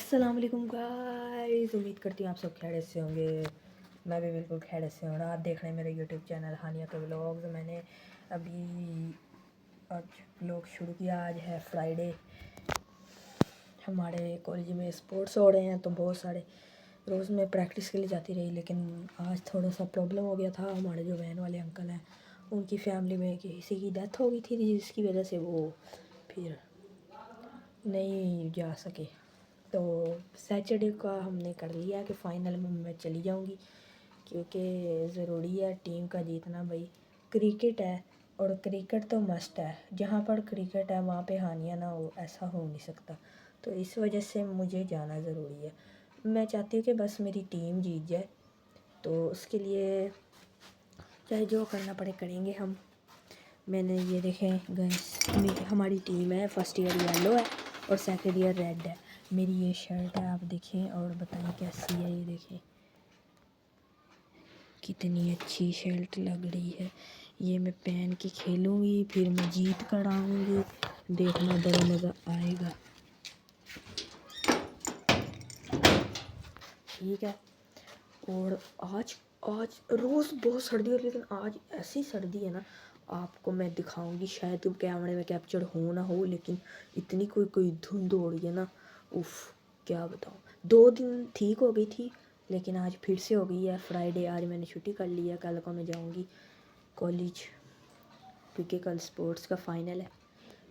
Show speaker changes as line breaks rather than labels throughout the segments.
अस्सलाम वालेकुम गाइस, उम्मीद करती हूँ आप सब खैरियत से होंगे। मैं भी बिल्कुल खैरियत से हूँ। आप देख रहे हैं मेरे यूट्यूब चैनल हानिया के व्लॉग्स। मैंने अभी आज व्लॉग शुरू किया। आज है फ्राइडे। हमारे कॉलेज में स्पोर्ट्स हो रहे हैं तो बहुत सारे रोज़ मैं प्रैक्टिस के लिए जाती रही, लेकिन आज थोड़ा सा प्रॉब्लम हो गया था। हमारे जो वैन वाले अंकल हैं उनकी फैमिली में किसी की डेथ हो गई थी, जिसकी वजह से वो फिर नहीं जा सके। तो सैटरडे का हमने कर लिया कि फ़ाइनल में मैं चली जाऊंगी, क्योंकि ज़रूरी है टीम का जीतना। भाई क्रिकेट है और क्रिकेट तो मस्ट है। जहाँ पर क्रिकेट है वहाँ पे हानिया ना हो, ऐसा हो नहीं सकता। तो इस वजह से मुझे जाना ज़रूरी है। मैं चाहती हूँ कि बस मेरी टीम जीत जाए, तो उसके लिए चाहे जो करना पड़े करेंगे हम। मैंने ये देखें गाइस, हमारी टीम है। फर्स्ट ईयर येलो है और सेकंड ईयर रेड है। मेरी ये शर्ट है, आप देखें और बताएं कैसी है। ये देखें कितनी अच्छी शर्ट लग रही है। ये मैं पहन के खेलूँगी, फिर मैं जीत कर आऊँगी। देखना बड़ा मज़ा आएगा। ठीक है। और आज आज रोज़ बहुत सर्दी है, लेकिन आज ऐसी सर्दी है ना, आपको मैं दिखाऊंगी। शायद कैमरे में कैप्चर हो ना हो, लेकिन इतनी कोई कोई धुंध हो रही है ना, उफ क्या बताऊँ। 2 दिन ठीक हो गई थी, लेकिन आज फिर से हो गई है। फ्राइडे आज मैंने छुट्टी कर ली है। कल को मैं जाऊँगी कॉलेज, क्योंकि कल स्पोर्ट्स का फ़ाइनल है।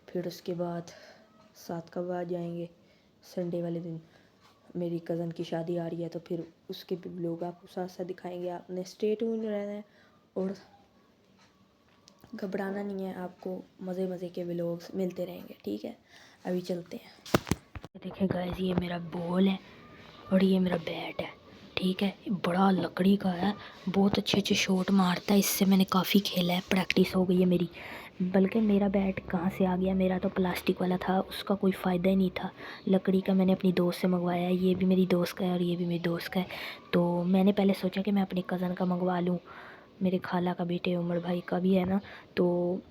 फिर उसके बाद 7 का बाद जाएंगे। संडे वाले दिन मेरी कज़न की शादी आ रही है, तो फिर उसके भी व्लॉग आपको साथ साथ दिखाएंगे। आपने स्टे ट्यून रहना है और घबराना नहीं है। आपको मज़े मज़े के व्लॉग्स मिलते रहेंगे, ठीक है। अभी चलते हैं। देखिए गाइस, ये मेरा बॉल है और ये मेरा बैट है, ठीक है। बड़ा लकड़ी का है, बहुत अच्छे अच्छे शॉट मारता है। इससे मैंने काफ़ी खेला है, प्रैक्टिस हो गई है मेरी। बल्कि मेरा बैट कहाँ से आ गया, मेरा तो प्लास्टिक वाला था, उसका कोई फ़ायदा ही नहीं था। लकड़ी का मैंने अपनी दोस्त से मंगवाया है। ये भी मेरी दोस्त का है और ये भी मेरी दोस्त का है। तो मैंने पहले सोचा कि मैं अपनी कज़न का मंगवा लूँ, मेरे खाला का बेटे उमर भाई का भी है ना। तो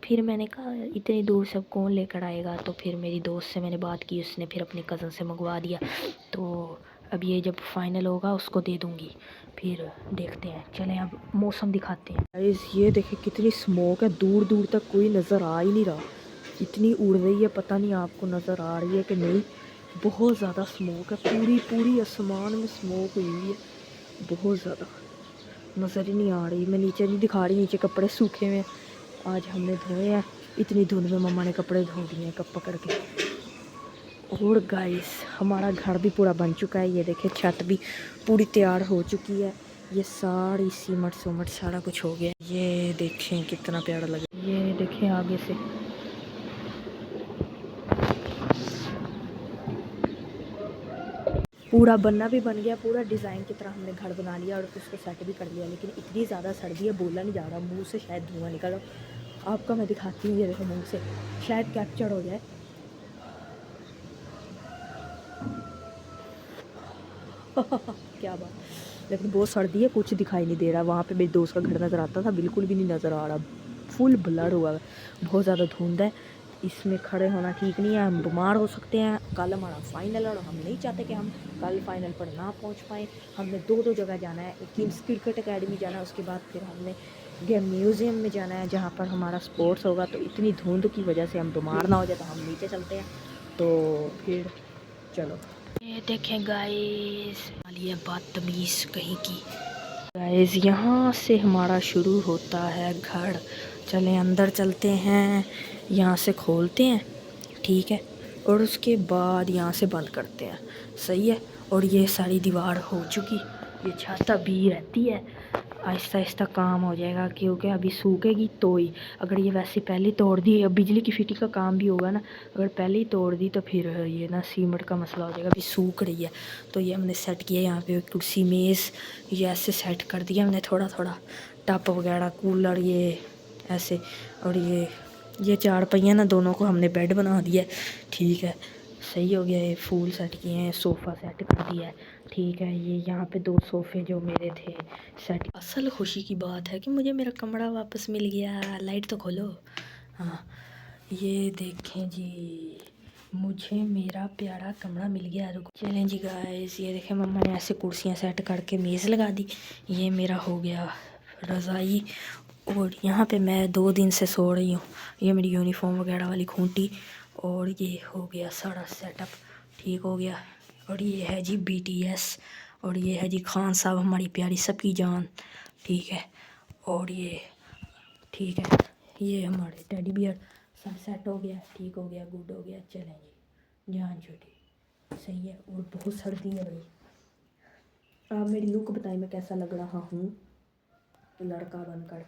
फिर मैंने कहा इतनी दूर सब कौन लेकर आएगा। तो फिर मेरी दोस्त से मैंने बात की, उसने फिर अपनी कज़न से मंगवा दिया। तो अब ये जब फाइनल होगा उसको दे दूँगी, फिर देखते हैं। चलें अब मौसम दिखाते हैं। गाइस ये देखिए कितनी स्मोक है, दूर दूर तक कोई नज़र आ ही नहीं रहा। इतनी उड़ रही है, पता नहीं आपको नज़र आ रही है कि नहीं। बहुत ज़्यादा स्मोक है, पूरी पूरी आसमान में स्मोक हुई है, बहुत ज़्यादा नज़र ही नहीं आ रही। मैं नीचे नहीं दिखा रही, नीचे कपड़े सूखे हुए आज हमने धोए हैं। इतनी धुंध में मम्मा ने कपड़े धो दिए हैं कप पकड़ के। और गाइस हमारा घर भी पूरा बन चुका है। ये देखिए छत भी पूरी तैयार हो चुकी है। ये सारी सीमट सोमट सारा कुछ हो गया। ये देखें कितना प्यारा लगे। ये देखें आगे से पूरा बनना भी बन गया, पूरा डिज़ाइन की तरह हमने घर बना लिया और उसको सेट भी कर लिया। लेकिन इतनी ज़्यादा सर्दी है, बोला नहीं जा रहा, मुंह से शायद धुआं निकल रहा। आपका मैं दिखाती हूँ, ये देखो मुंह से शायद कैप्चर हो जाए। क्या बात। लेकिन बहुत सर्दी है, कुछ दिखाई नहीं दे रहा। वहाँ पे मेरे दोस्त का घर नज़र आता था, बिल्कुल भी नहीं नज़र आ रहा, फुल ब्लर हुआ है। बहुत ज़्यादा धुंध है, इसमें खड़े होना ठीक नहीं है, हम बीमार हो सकते हैं। कल हमारा फाइनल है और हम नहीं चाहते कि हम कल फाइनल पर ना पहुंच पाए। हमने दो जगह जाना है, किंग्स क्रिकेट एकेडमी जाना है, उसके बाद फिर हमने गेम म्यूज़ियम में जाना है जहाँ पर हमारा स्पोर्ट्स होगा। तो इतनी धुंध की वजह से हम बीमार ना हो जाए, तो हम नीचे चलते हैं। तो फिर चलो। ये देखें गाइस, ये बदतमीज़ कहीं की। गाइस यहाँ से हमारा शुरू होता है घर। चलें अंदर चलते हैं, यहाँ से खोलते हैं, ठीक है। और उसके बाद यहाँ से बंद करते हैं, सही है। और ये सारी दीवार हो चुकी, ये छत अभी रहती है। आहिस्ता आहिस्ता काम हो जाएगा, क्योंकि अभी सूखेगी तो ही। अगर ये वैसे पहले तोड़ दी, अब बिजली की फिटिंग का काम भी होगा ना, अगर पहले ही तोड़ दी तो फिर ये ना सीमेंट का मसला हो जाएगा। अभी सूख रही है तो ये हमने सेट किया। यहाँ पे कुर्सी मेज़ ये ऐसे सेट कर दिया हमने, थोड़ा थोड़ा टप वगैरह कूलर ये ऐसे। और ये 4 पहिया ना, दोनों को हमने बेड बना दिया, ठीक है। सही हो गया। ये फूल सेट किए हैं, सोफ़ा सेट कर दिया है, ठीक है। ये यहाँ पे 2 सोफ़े जो मेरे थे सेट। असल खुशी की बात है कि मुझे मेरा कमरा वापस मिल गया। लाइट तो खोलो। हाँ ये देखें जी, मुझे मेरा प्यारा कमरा मिल गया। रुको, चलें जी गाइस, ये देखें मम्मा ने ऐसे कुर्सियाँ सेट करके मेज़ लगा दी। ये मेरा हो गया रज़ाई, और यहाँ पे मैं 2 दिन से सो रही हूँ। ये मेरी यूनिफॉर्म वगैरह वाली खूंटी, और ये हो गया सारा सेटअप ठीक हो गया। और ये है जी BTS, और ये है जी खान साहब हमारी प्यारी सबकी जान, ठीक है। और ये ठीक है, ये हमारे टेडी बियर सब सेट हो गया, ठीक हो गया, गुड हो गया। चलें जी, जान छोटी सही है। और बहुत सर्दी है भाई। आप मेरी लुक बताएं मैं कैसा लग रहा हूँ लड़का बनकर।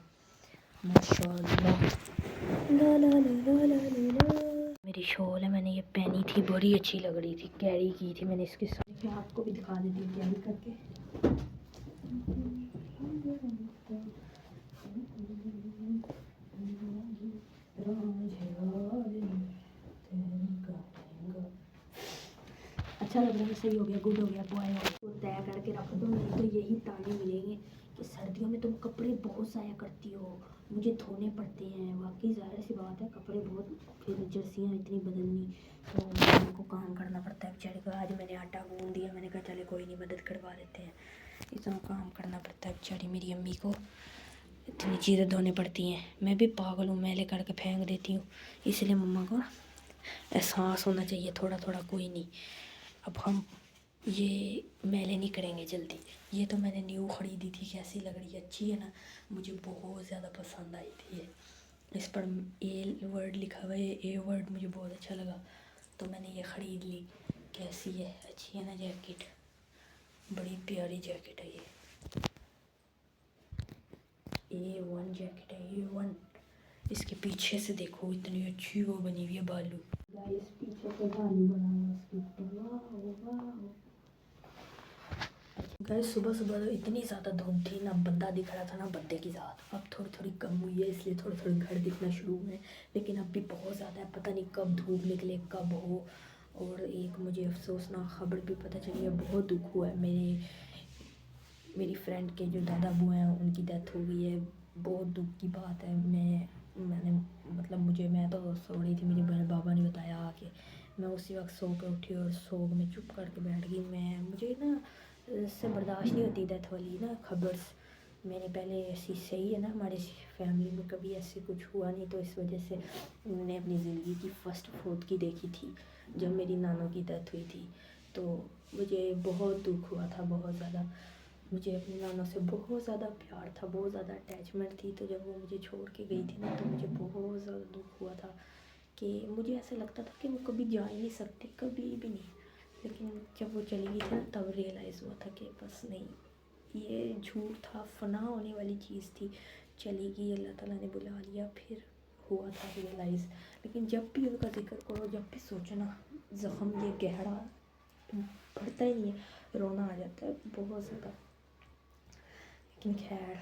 माशाल्लाह, ला ला ला ला ला ला। मेरी शॉल है, मैंने ये पहनी थी, बड़ी अच्छी लग रही थी, कैरी की थी मैंने इसके साथ। मैं आपको भी दिखा देती हूँ कैरी करके। अच्छा लग रहा है, सही हो गया, गुड हो गया, बॉय हो। तो तय करके रख दो, नहीं तो यही ताने मिलेंगे कि सर्दियों में तुम कपड़े बहुत ज़ाया करती हो, मुझे धोने पड़ते हैं। वाकई ज़ाहिर सी बात है, कपड़े बहुत, फिर जर्सियाँ इतनी बदलनी, तो मम्मी को काम करना पड़ता है बेचारे को। आज मैंने आटा गूंद दिया, मैंने कहा चले कोई नहीं, मदद करवा देते हैं। इतना काम करना पड़ता है बेचारी मेरी अम्मी को, इतनी चीज़ें धोनी पड़ती हैं। मैं भी पागल हूँ, मैले करके फेंक देती हूँ, इसलिए मम्मा को एहसास होना चाहिए थोड़ा थोड़ा, कोई नहीं। अब हम ये मैले नहीं करेंगे जल्दी। ये तो मैंने न्यू ख़रीदी थी, कैसी लग रही है, अच्छी है ना, मुझे बहुत ज़्यादा पसंद आई थी ये। इस पर ए वर्ड लिखा हुआ है, ए वर्ड मुझे बहुत अच्छा लगा, तो मैंने ये ख़रीद ली। कैसी है, अच्छी है ना जैकेट, बड़ी प्यारी जैकेट है ये, A1 जैकेट है, A1। इसके पीछे से देखो इतनी अच्छी वो बनी हुई है बालू, गाइस पीछे से बालू बना हुआ इसके ऊपर, वाह वाह। गाइस सुबह सुबह तो इतनी ज़्यादा धूप थी, ना बंदा दिख रहा था ना बंदे की ज़ात। अब थोड़ी थोड़ी कम हुई है, इसलिए थोड़े थोड़े घर दिखना शुरू हुए हैं, लेकिन अब भी बहुत ज़्यादा है, पता नहीं कब धूप निकले कब हो। और एक मुझे अफसोसनाक खबर भी पता चली है, बहुत दुख हुआ है। मेरी फ्रेंड के जो दादा बुआ हैं उनकी डेथ हो गई है, बहुत दुख की बात है। मैंने मतलब मैं तो सो रही थी, मेरे बहन बाबा ने बताया आके, मैं उसी वक्त सो के उठी और सोग में चुप करके बैठ गई। मुझे ना इससे बर्दाश्त नहीं होती डेथ वाली ना खबर्स। मैंने पहले ऐसी सही है ना, हमारे फैमिली में कभी ऐसे कुछ हुआ नहीं, तो इस वजह से मैंने अपनी ज़िंदगी की फ़र्स्ट फोत की देखी थी जब मेरी नानों की डेथ हुई थी। तो मुझे बहुत दुख हुआ था, बहुत ज़्यादा। मुझे अपनी नानों से बहुत ज़्यादा प्यार था, बहुत ज़्यादा अटैचमेंट थी। तो जब वो मुझे छोड़ के गई थी ना, तो मुझे बहुत ज़्यादा दुख हुआ था कि मुझे ऐसा लगता था कि वो कभी जा ही नहीं सकती, कभी भी नहीं। लेकिन जब वो चली गई थी ना, तब रियलाइज़ हुआ था कि बस नहीं, ये झूठ था, फना होने वाली चीज़ थी, चली गई, अल्लाह ताला ने बुला लिया, फिर हुआ था रियलाइज़। लेकिन जब भी उनका जिक्र करो, जब भी सोचो ना, ज़ख्म ये गहरा पड़ता ही नहीं है, रोना आ जाता है बहुत ज़्यादा। लेकिन खैर,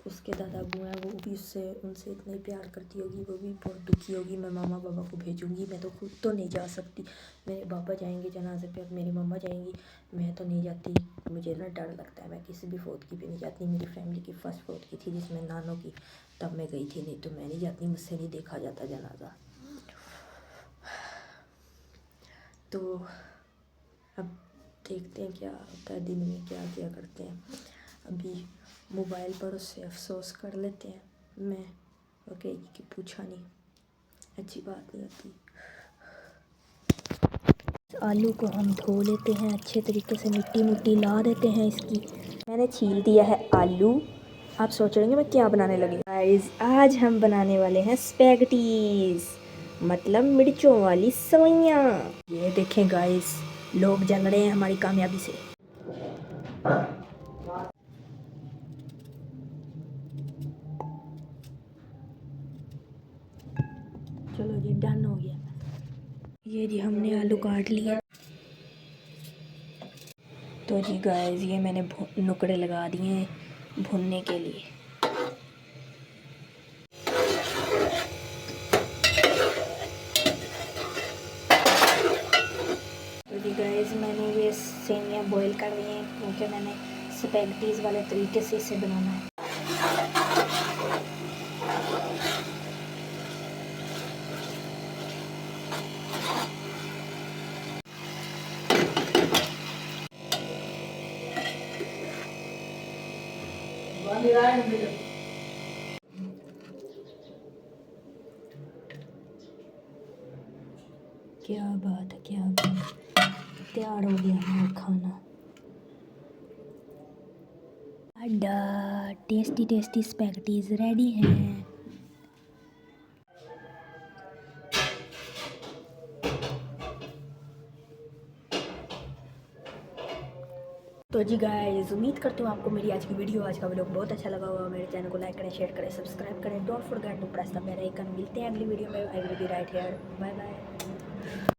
उसके दादा बुआ हैं, वो भी उनसे इतना ही प्यार करती होगी, वो भी बहुत दुखी होगी। मैं मामा बाबा को भेजूँगी, मैं तो खुद तो नहीं जा सकती। मेरे पापा जाएंगे जनाजे पे, अब मेरी मम्मा जाएंगी, मैं तो नहीं जाती। मुझे ना डर लगता है, मैं किसी भी फोत की भी नहीं जाती। मेरी फैमिली की फ़र्स्ट फोत की थी जिसमें नानों की, तब मैं गई थी, नहीं तो मैं नहीं जाती, मुझसे नहीं देखा जाता जनाजा। तो अब देखते हैं क्या होता है, दिन में क्या क्या करते हैं। अभी मोबाइल पर उससे अफसोस कर लेते हैं। मैं ओके कि पूछा नहीं, अच्छी बात नहीं होती। आलू को हम धो लेते हैं अच्छे तरीके से, मिट्टी मुट्टी ला देते हैं इसकी। मैंने छील दिया है आलू। आप सोच रहे हैं मैं क्या बनाने लगी। गाइस आज हम बनाने वाले हैं स्पैगेटीज, मतलब मिर्चों वाली सवैयाँ। ये देखें गाइस, लोग जल रहे हैं हमारी कामयाबी से। चलो जी डन हो गया। ये जी हमने आलू काट लिए। तो जी गाइस ये मैंने नुकड़े लगा दिए हैं भुनने के लिए। तो जी गाइस मैंने ये सेमियाँ बॉईल कर दी हैं, क्योंकि मैंने स्पैगेटीज़ वाले तरीके से इसे बनाना है। क्या बात है, क्या बात है। तैयार हो गया हमारा खाना। अड्डा टेस्टी टेस्टी स्पैगेटीज रेडी हैं। तो जी गाइस, उम्मीद करती हूँ आपको मेरी आज की वीडियो, आज का व्लॉग बहुत अच्छा लगा होगा। मेरे चैनल को लाइक करें, शेयर करें, सब्सक्राइब करें। Don't forget to press the bell icon. मिलते हैं अगली वीडियो में। I will be right here. Bye bye.